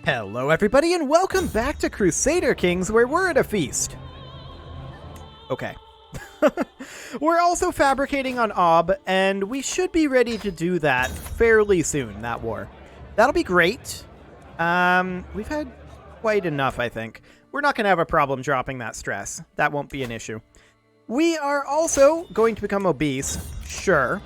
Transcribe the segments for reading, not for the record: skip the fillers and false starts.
Hello everybody and welcome back to Crusader Kings, where we're at a feast. Okay. We're also fabricating on Ob, and we should be ready to do that fairly soon, that war. That'll be great. We've had quite enough, I think. We're not going to have a problem dropping that stress. That won't be an issue. We are also going to become obese, sure.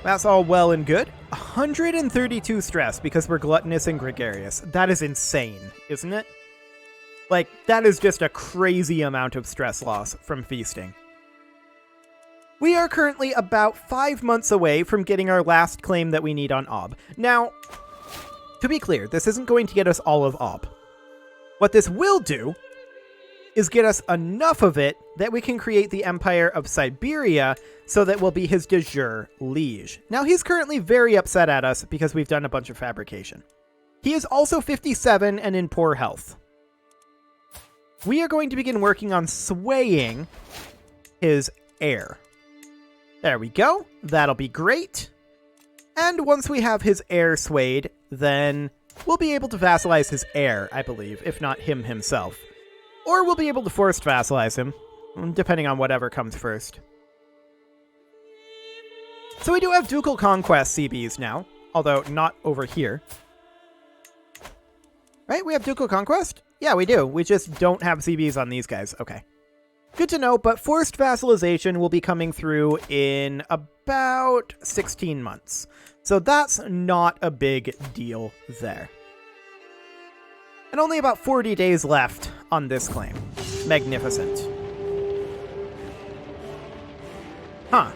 That's all well and good. 132 stress because we're gluttonous and gregarious. That is insane, isn't it? Like, that is just a crazy amount of stress loss from feasting. We are currently about 5 months away from getting our last claim that we need on Ob. Now, to be clear, this isn't going to get us all of Ob. What this will do is get us enough of it that we can create the Empire of Siberia so that we'll be his de jure liege. Now, he's currently very upset at us because we've done a bunch of fabrication. He is also 57 and in poor health. We are going to begin working on swaying his heir. There we go. That'll be great. And once we have his heir swayed, then we'll be able to vassalize his heir, I believe, if not him himself. Or we'll be able to forced vassalize him, depending on whatever comes first. So we do have Ducal Conquest CBs now, although not over here. Right? We have Ducal Conquest? Yeah, we do. We just don't have CBs on these guys. Okay. Good to know, but forced vassalization will be coming through in about 16 months. So that's not a big deal there. And only about 40 days left on this claim. Magnificent. Huh.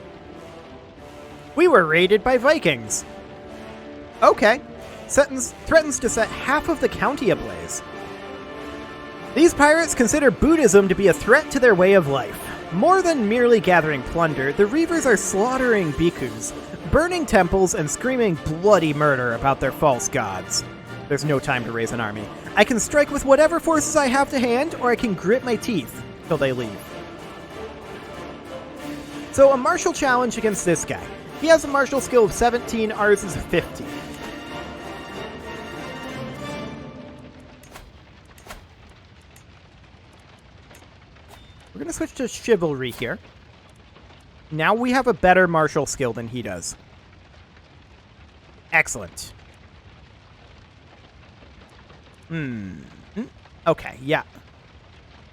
We were raided by Vikings. Okay. Threatens to set half of the county ablaze. These pirates consider Buddhism to be a threat to their way of life. More than merely gathering plunder, the Reavers are slaughtering bhikkhus, burning temples, and screaming bloody murder about their false gods. There's no time to raise an army. I can strike with whatever forces I have to hand, or I can grit my teeth till they leave. So a martial challenge against this guy. He has a martial skill of 17, ours is 50. We're going to switch to chivalry here. Now we have a better martial skill than he does. Excellent. Okay, yeah.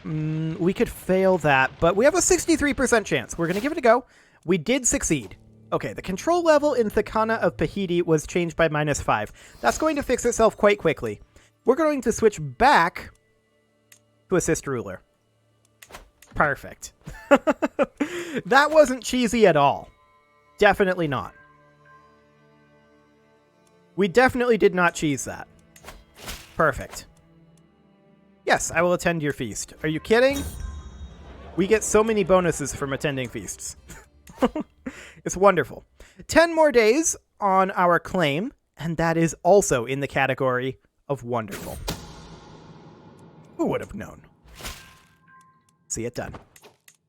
We could fail that, but we have a 63% chance. We're going to give it a go. We did succeed. Okay, the control level in Thakana of Pahidi was changed by -5. That's going to fix itself quite quickly. We're going to switch back to assist ruler. Perfect. That wasn't cheesy at all. Definitely not. We definitely did not cheese that. Perfect. Yes, I will attend your feast. Are you kidding? We get so many bonuses from attending feasts. It's wonderful. 10 more days on our claim, and that is also in the category of wonderful. Who would have known? See it done.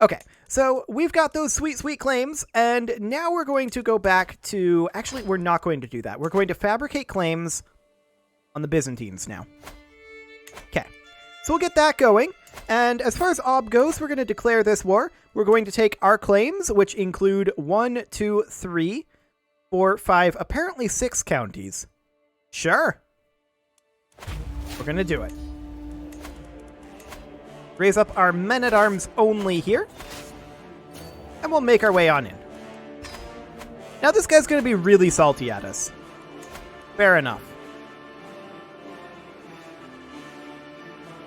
Okay, so we've got those sweet, sweet claims, and now we're going to go back to... Actually, we're not going to do that. We're going to fabricate claims on the Byzantines now. Okay, so we'll get that going. And as far as Ob goes, we're going to declare this war. We're going to take our claims, which include 1, 2, 3, 4, 5, apparently 6 counties. Sure. We're going to do it. Raise up our men-at-arms only here. And we'll make our way on in. Now this guy's going to be really salty at us. Fair enough.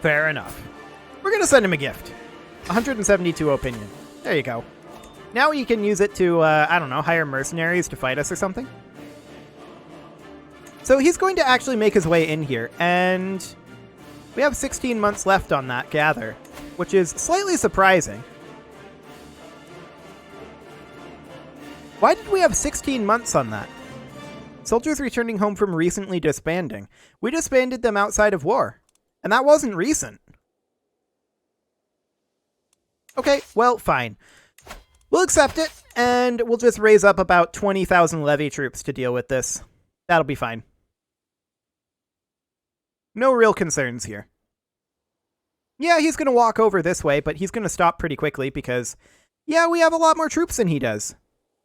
Fair enough. We're going to send him a gift. 172 opinion. There you go. Now you can use it to, I don't know, hire mercenaries to fight us or something. So he's going to actually make his way in here, and we have 16 months left on that gather, which is slightly surprising. Why did we have 16 months on that? Soldiers returning home from recently disbanding. We disbanded them outside of war. And that wasn't recent. Okay, well, fine. We'll accept it, and we'll just raise up about 20,000 levy troops to deal with this. That'll be fine. No real concerns here. Yeah, he's going to walk over this way, but he's going to stop pretty quickly because, yeah, we have a lot more troops than he does.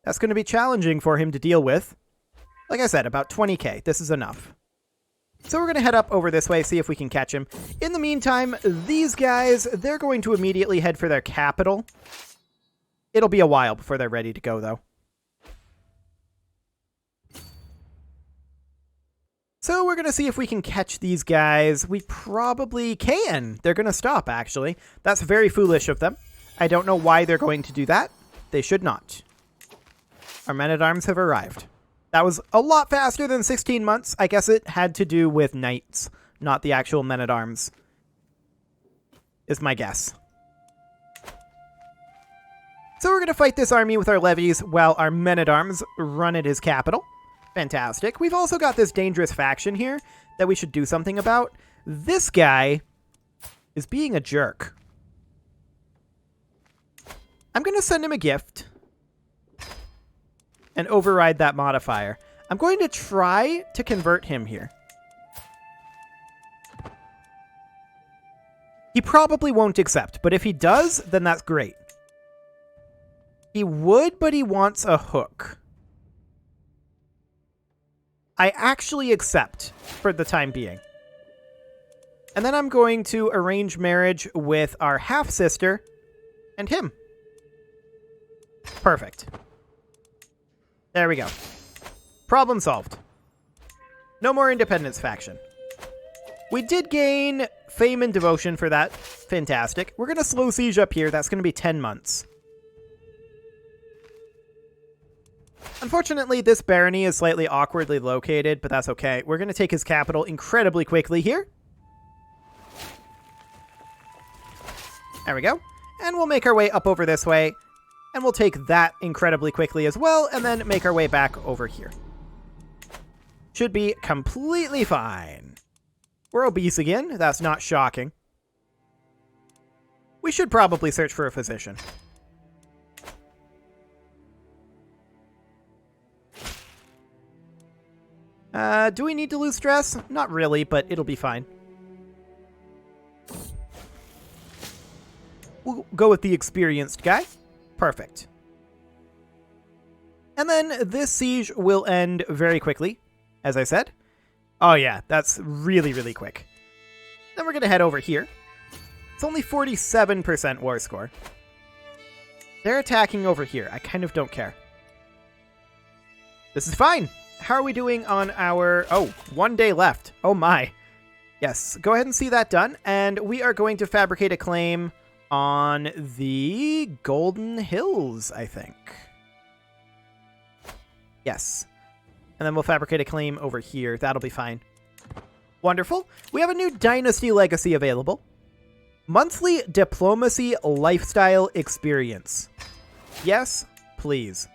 That's going to be challenging for him to deal with. Like I said, about 20k. This is enough. So we're going to head up over this way, see if we can catch him. In the meantime, these guys, they're going to immediately head for their capital. It'll be a while before they're ready to go, though. So we're going to see if we can catch these guys. We probably can. They're going to stop, actually. That's very foolish of them. I don't know why they're going to do that. They should not. Our men-at-arms have arrived. That was a lot faster than 16 months. I guess it had to do with knights, not the actual men-at-arms, is my guess. So we're going to fight this army with our levies while our men-at-arms run at his capital. Fantastic. We've also got this dangerous faction here that we should do something about. This guy is being a jerk. I'm going to send him a gift and override that modifier. I'm going to try to convert him here. He probably won't accept, but if he does, then that's great. He would, but he wants a hook. I actually accept for the time being. And then I'm going to arrange marriage with our half-sister and him. Perfect. There we go. Problem solved. No more independence faction. We did gain fame and devotion for that. Fantastic. We're going to slow siege up here. That's going to be 10 months. Unfortunately, this barony is slightly awkwardly located, but that's okay. We're going to take his capital incredibly quickly here. There we go. And we'll make our way up over this way. And we'll take that incredibly quickly as well, and then make our way back over here. Should be completely fine. We're obese again. That's not shocking. We should probably search for a physician. Do we need to lose stress? Not really, but it'll be fine. We'll go with the experienced guy. Perfect. And then this siege will end very quickly, as I said. Oh yeah, that's really, really quick. Then we're going to head over here. It's only 47% war score. They're attacking over here. I kind of don't care. This is fine. How are we doing on our... Oh, 1 day left. Oh my. Yes, go ahead and see that done. And we are going to fabricate a claim on the Golden Hills, I think. Yes. And then we'll fabricate a claim over here. That'll be fine. Wonderful. We have a new Dynasty Legacy available. Monthly Diplomacy Lifestyle Experience. Yes, please.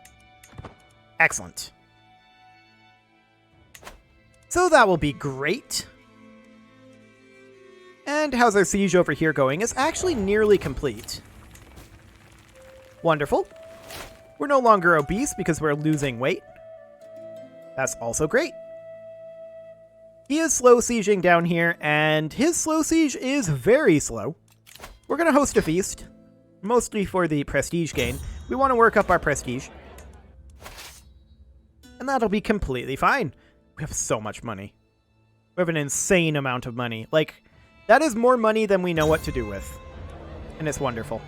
Excellent. So that will be great. And how's our siege over here going? It's actually nearly complete. Wonderful. We're no longer obese because we're losing weight. That's also great. He is slow sieging down here, and his slow siege is very slow. We're going to host a feast, mostly for the prestige gain. We want to work up our prestige. And that'll be completely fine. We have so much money. We have an insane amount of money. Like, that is more money than we know what to do with. And it's wonderful.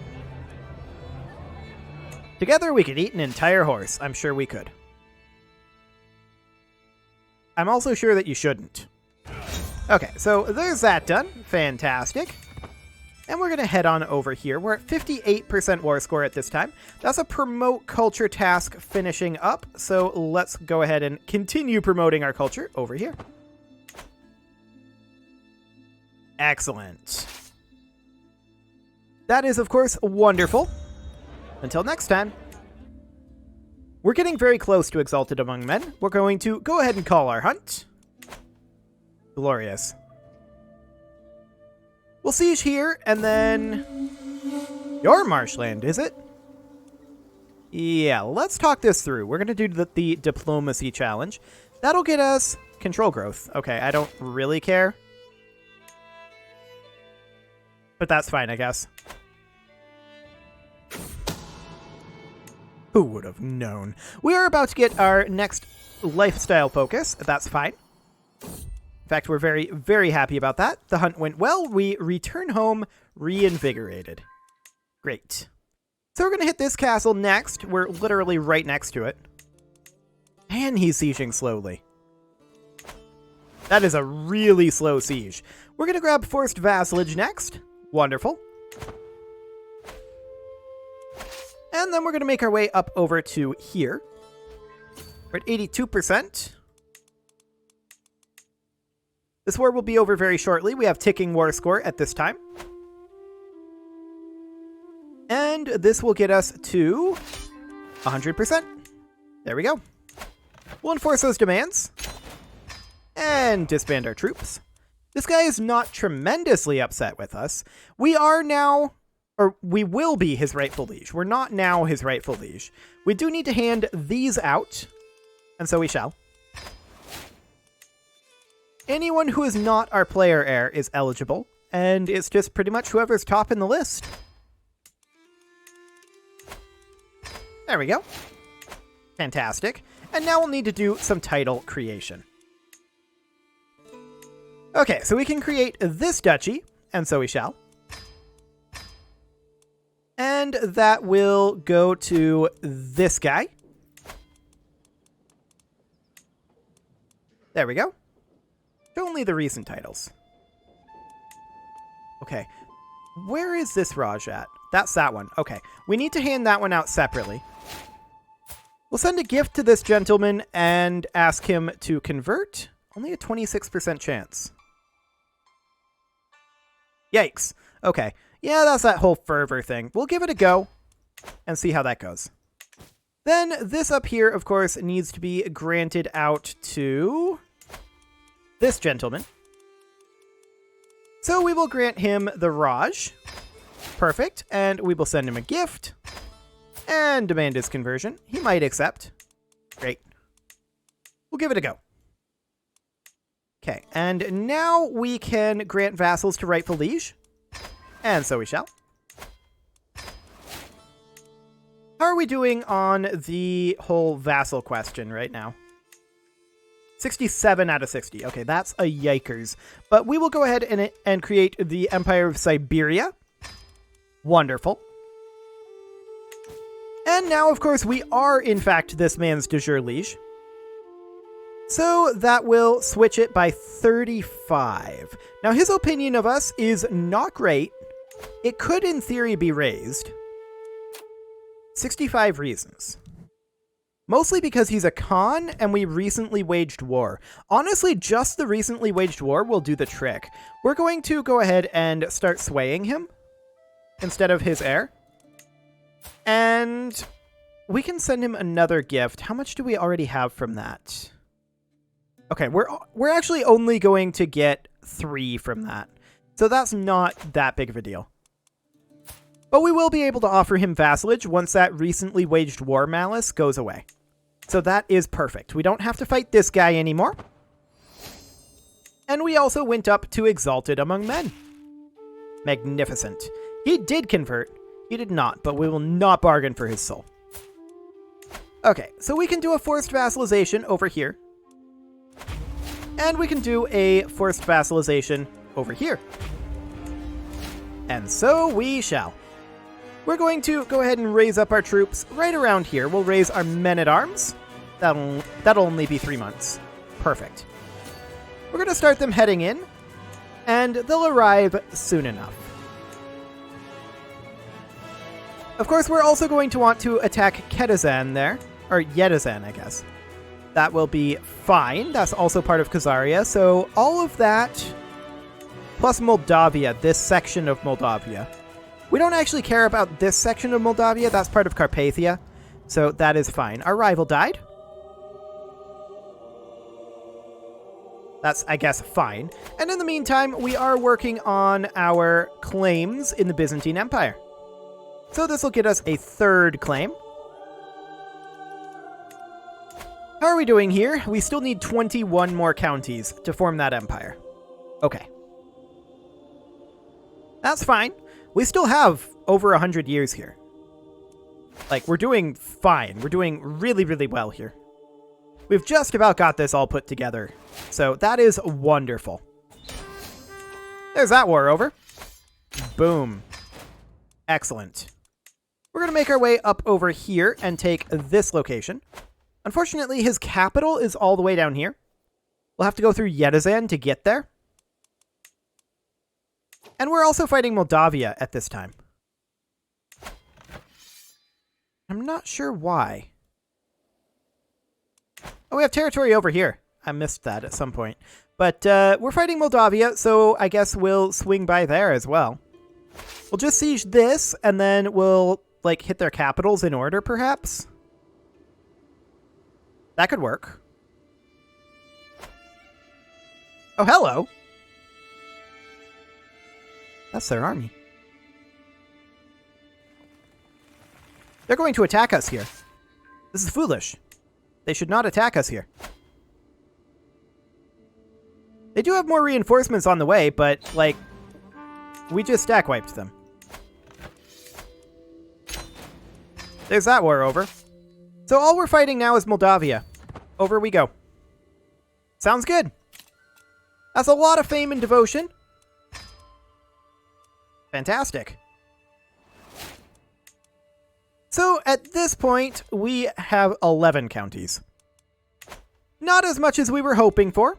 Together we could eat an entire horse. I'm sure we could. I'm also sure that you shouldn't. Okay, so there's that done. Fantastic. And we're going to head on over here. We're at 58% war score at this time. That's a promote culture task finishing up. So let's go ahead and continue promoting our culture over here. Excellent. That is, of course, wonderful. Until next time. We're getting very close to Exalted Among Men. We're going to go ahead and call our hunt. Glorious. We'll siege here, and then... Your marshland, is it? Yeah, let's talk this through. We're going to do the diplomacy challenge. That'll get us control growth. Okay, I don't really care. But that's fine, I guess. Who would have known? We are about to get our next lifestyle focus. That's fine. In fact, we're very, very happy about that. The hunt went well. We return home reinvigorated. Great. So we're going to hit this castle next. We're literally right next to it. And he's sieging slowly. That is a really slow siege. We're going to grab forced vassalage next. Wonderful. And then we're going to make our way up over to here. We're at 82%. This war will be over very shortly. We have ticking war score at this time. And this will get us to 100%. There we go. We'll enforce those demands. And disband our troops. This guy is not tremendously upset with us. We are now, or we will be his rightful liege. We're not now his rightful liege. We do need to hand these out, and so we shall. Anyone who is not our player heir is eligible, and it's just pretty much whoever's top in the list. There we go. Fantastic. And now we'll need to do some title creation. Okay, so we can create this duchy, and so we shall. And that will go to this guy. There we go. Only the recent titles. Okay. Where is this Raj at? That's that one. Okay. We need to hand that one out separately. We'll send a gift to this gentleman and ask him to convert. Only a 26% chance. Yikes. Okay. Yeah, that's that whole fervor thing. We'll give it a go and see how that goes. Then this up here, of course, needs to be granted out to this gentleman. So we will grant him the Raj. Perfect. And we will send him a gift and demand his conversion. He might accept. Great. We'll give it a go. Okay, and now we can grant vassals to rightful liege. And so we shall. How are we doing on the whole vassal question right now? 67 out of 60. Okay, that's a yikers. But we will go ahead and create the Empire of Siberia. Wonderful. And now, of course, we are, in fact, this man's de jure liege. So that will switch it by 35. Now, his opinion of us is not great. It could, in theory, be raised. 65 reasons. Mostly because he's a Khan and we recently waged war. Honestly, just the recently waged war will do the trick. We're going to go ahead and start swaying him instead of his heir. And we can send him another gift. How much do we already have from that? Okay, we're actually only going to get 3 from that. So that's not that big of a deal. But we will be able to offer him vassalage once that recently waged war malice goes away. So that is perfect. We don't have to fight this guy anymore. And we also went up to Exalted Among Men. Magnificent. He did convert. He did not, but we will not bargain for his soul. Okay, so we can do a forced vassalization over here. And we can do a forced vassalization over here. And so we shall. We're going to go ahead and raise up our troops right around here. We'll raise our men-at-arms. That'll only be 3 months. Perfect. We're going to start them heading in, and they'll arrive soon enough. Of course, we're also going to want to attack Ketazan there, or Yedazan, I guess. That will be fine. That's also part of Khazaria, so all of that, plus Moldavia, this section of Moldavia. We don't actually care about this section of Moldavia. That's part of Carpathia. So that is fine. Our rival died. That's, I guess, fine. And in the meantime, we are working on our claims in the Byzantine Empire. So this will get us a 3rd claim. How are we doing here? We still need 21 more counties to form that empire. Okay. That's fine. We still have over 100 years here. Like, we're doing fine. We're doing really, really well here. We've just about got this all put together. So that is wonderful. There's that war over. Boom. Excellent. We're going to make our way up over here and take this location. Unfortunately, his capital is all the way down here. We'll have to go through Yedizan to get there. And we're also fighting Moldavia at this time. I'm not sure why. Oh, we have territory over here. I missed that at some point. But we're fighting Moldavia, so I guess we'll swing by there as well. We'll just siege this, and then we'll, like, hit their capitals in order, perhaps? That could work. Oh, hello! That's their army. They're going to attack us here. This is foolish. They should not attack us here. They do have more reinforcements on the way, but, like, we just stack wiped them. There's that war over. So all we're fighting now is Moldavia. Over we go. Sounds good. That's a lot of fame and devotion. Fantastic. So at this point, we have 11 counties. Not as much as we were hoping for.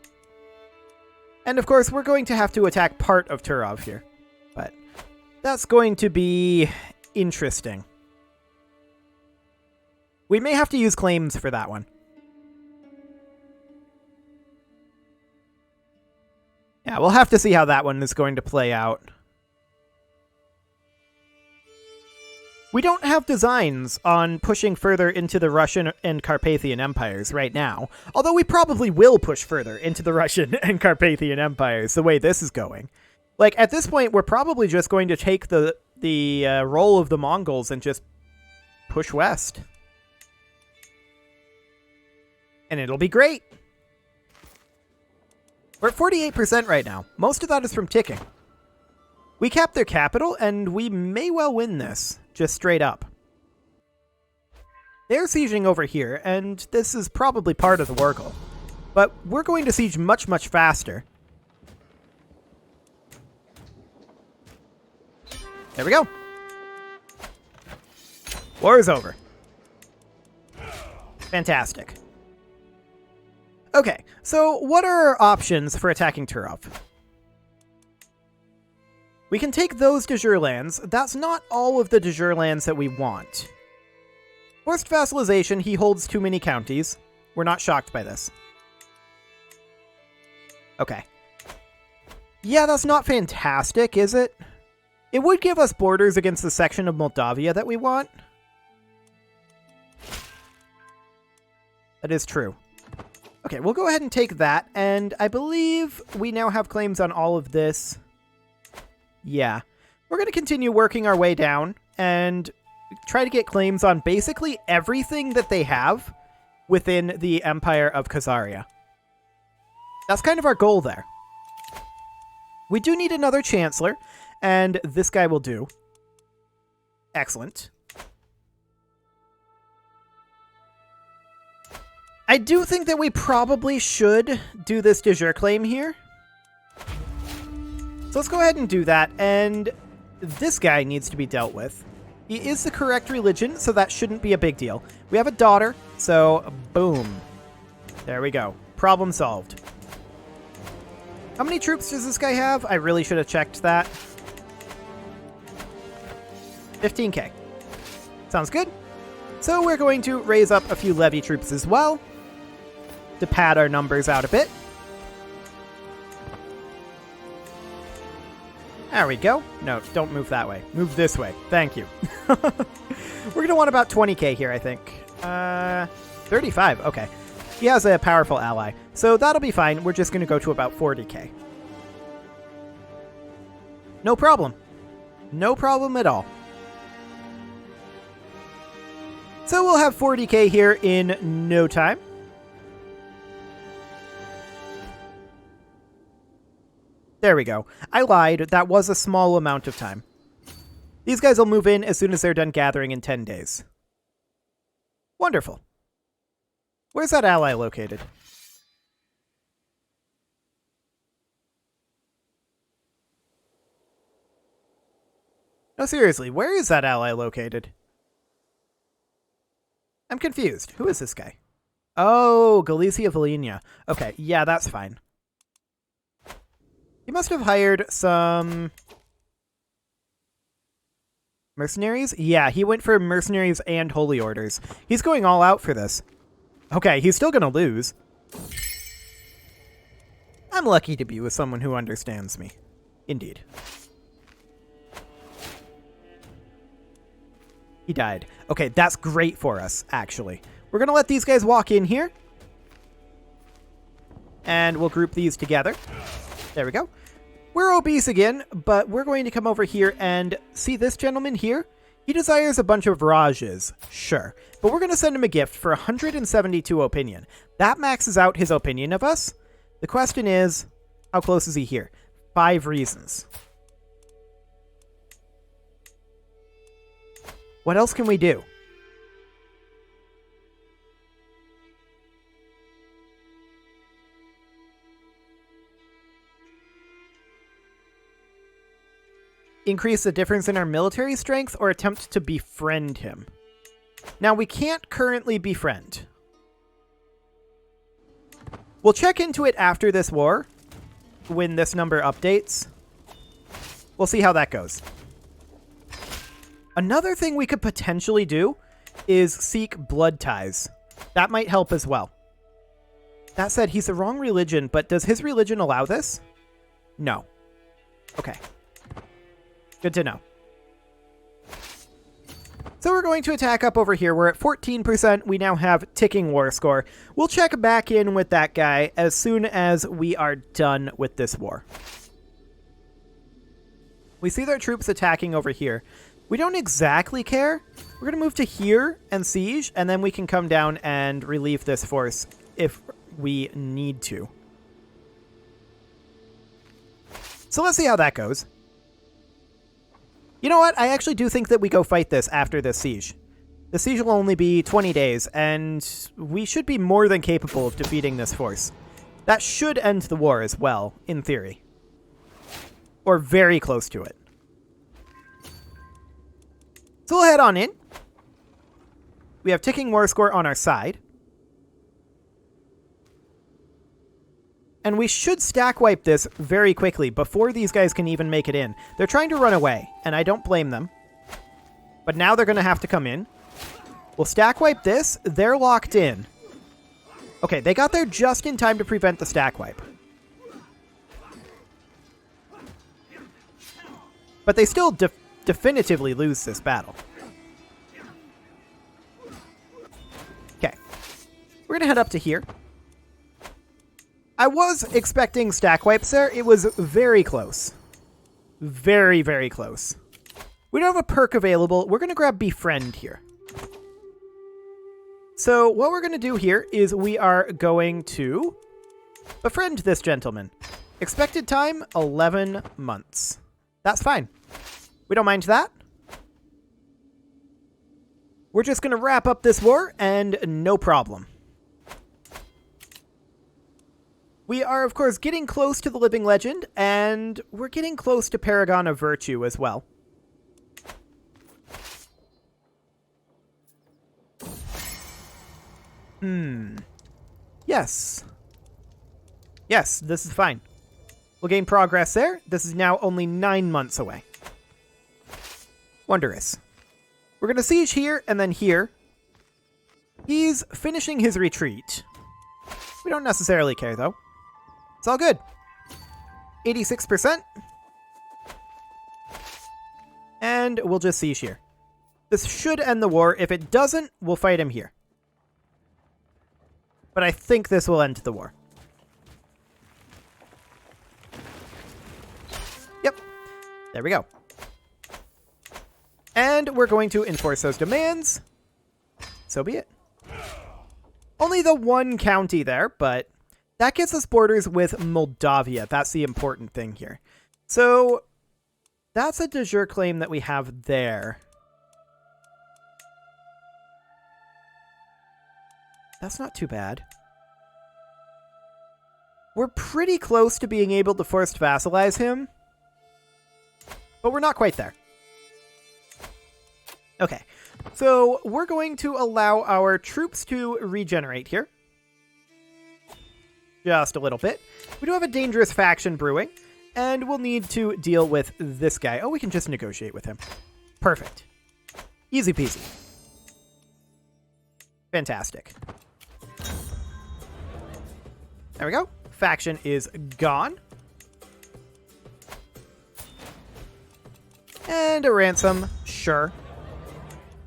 And of course, we're going to have to attack part of Turov here. But that's going to be interesting. We may have to use claims for that one. Yeah, we'll have to see how that one is going to play out. We don't have designs on pushing further into the Russian and Carpathian empires right now, although we probably will push further into the Russian and Carpathian empires the way this is going. Like, at this point, we're probably just going to take the role of the Mongols and just push west. And it'll be great. We're at 48% right now. Most of that is from ticking. We capped their capital, and we may well win this, just straight up. They're sieging over here, and this is probably part of the war goal. But we're going to siege much, much faster. There we go. War is over. Fantastic. Okay, so what are our options for attacking Turov? We can take those de jure lands. That's not all of the de jure lands that we want. Forced vassalization, he holds too many counties. We're not shocked by this. Okay. Yeah, that's not fantastic, is it? It would give us borders against the section of Moldavia that we want. That is true. Okay, we'll go ahead and take that, and I believe we now have claims on all of this. Yeah. We're going to continue working our way down and try to get claims on basically everything that they have within the Empire of Khazaria. That's kind of our goal there. We do need another Chancellor, and this guy will do. Excellent. I do think that we probably should do this de jure claim here. So let's go ahead and do that, and this guy needs to be dealt with. He is the correct religion, so that shouldn't be a big deal. We have a daughter, so boom. There we go. Problem solved. How many troops does this guy have? I really should have checked that. 15k. Sounds good. So we're going to raise up a few levy troops as well to pad our numbers out a bit. There we go. No, don't move that way. Move this way. Thank you. We're going to want about 20k here, I think. 35. Okay. He has a powerful ally. So that'll be fine. We're just going to go to about 40k. No problem. No problem at all. So we'll have 40k here in no time. There we go. I lied. That was a small amount of time. These guys will move in as soon as they're done gathering in 10 days. Wonderful. Where's that ally located? No, seriously, where is that ally located? I'm confused. Who is this guy? Oh, Galicia Volhynia. Okay, yeah, that's fine. He must have hired some mercenaries? Yeah, he went for mercenaries and holy orders. He's going all out for this. Okay, he's still gonna lose. I'm lucky to be with someone who understands me. Indeed. He died. Okay, that's great for us, actually. We're gonna let these guys walk in here. And we'll group these together. There we go. We're obese again, but we're going to come over here and see this gentleman here. He desires a bunch of Rajas, sure. But we're going to send him a gift for 172 opinion. That maxes out his opinion of us. The question is, how close is he here? 5 reasons. What else can we do? Increase the difference in our military strength or attempt to befriend him. Now, we can't currently befriend. We'll check into it after this war, when this number updates. We'll see how that goes. Another thing we could potentially do is seek blood ties. That might help as well. That said, he's the wrong religion, but does his religion allow this? No. Okay. Good to know. So we're going to attack up over here. We're at 14%. We now have ticking war score. We'll check back in with that guy as soon as we are done with this war. We see their troops attacking over here. We don't exactly care. We're going to move to here and siege, and then we can come down and relieve this force if we need to. So let's see how that goes. You know what? I actually do think that we go fight this after this siege. The siege will only be 20 days, and we should be more than capable of defeating this force. That should end the war as well, in theory. Or very close to it. So we'll head on in. We have ticking war score on our side. And we should stack wipe this very quickly before these guys can even make it in. They're trying to run away, and I don't blame them. But now they're going to have to come in. We'll stack wipe this. They're locked in. Okay, they got there just in time to prevent the stack wipe. But they still definitively lose this battle. Okay. We're going to head up to here. I was expecting stack wipes there. It was very close. Very, very close. We don't have a perk available. We're going to grab Befriend here. So what we're going to do here is we are going to befriend this gentleman. Expected time, 11 months. That's fine. We don't mind that. We're just going to wrap up this war and no problem. We are, of course, getting close to the Living Legend, and we're getting close to Paragon of Virtue as well. Yes. Yes, this is fine. We'll gain progress there. This is now only 9 months away. Wondrous. We're going to siege here and then here. He's finishing his retreat. We don't necessarily care, though. It's all good. 86%. And we'll just siege here. This should end the war. If it doesn't, we'll fight him here. But I think this will end the war. Yep. There we go. And we're going to enforce those demands. So be it. Only the one county there, but That gets us borders with Moldavia. That's the important thing here. So that's a de jure claim that we have there. That's not too bad. We're pretty close to being able to forced vassalize him, but we're not quite there. Okay, so we're going to allow our troops to regenerate here. Just a little bit. We do have a dangerous faction brewing, and we'll need to deal with this guy. Oh, we can just negotiate with him. Perfect. Easy peasy. Fantastic. There we go. Faction is gone. And a ransom. Sure.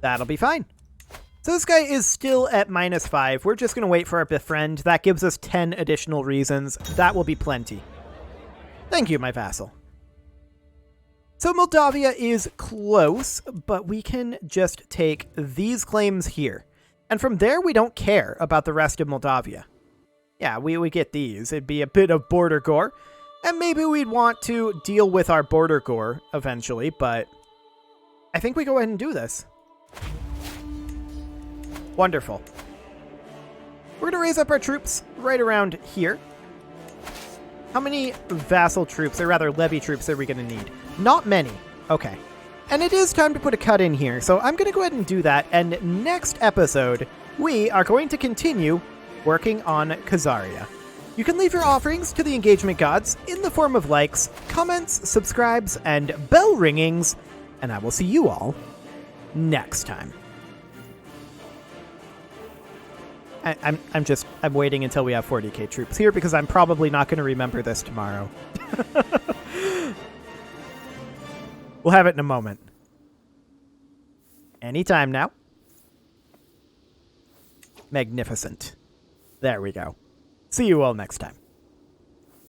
That'll be fine. So this guy is still at -5. We're just going to wait for our befriend. That gives us 10 additional reasons. That will be plenty. Thank you, my vassal. So Moldavia is close, but we can just take these claims here. And from there, we don't care about the rest of Moldavia. Yeah, we get these. It'd be a bit of border gore. And maybe we'd want to deal with our border gore eventually, but I think we go ahead and do this. Wonderful. We're going to raise up our troops right around here. How many vassal troops, or rather levy troops, are we going to need? Not many. Okay. And it is time to put a cut in here, so I'm going to go ahead and do that, and next episode, we are going to continue working on Khazaria. You can leave your offerings to the engagement gods in the form of likes, comments, subscribes, and bell ringings, and I will see you all next time. I'm waiting until we have 40k troops here because I'm probably not going to remember this tomorrow. We'll have it in a moment. Anytime now. Magnificent. There we go. See you all next time.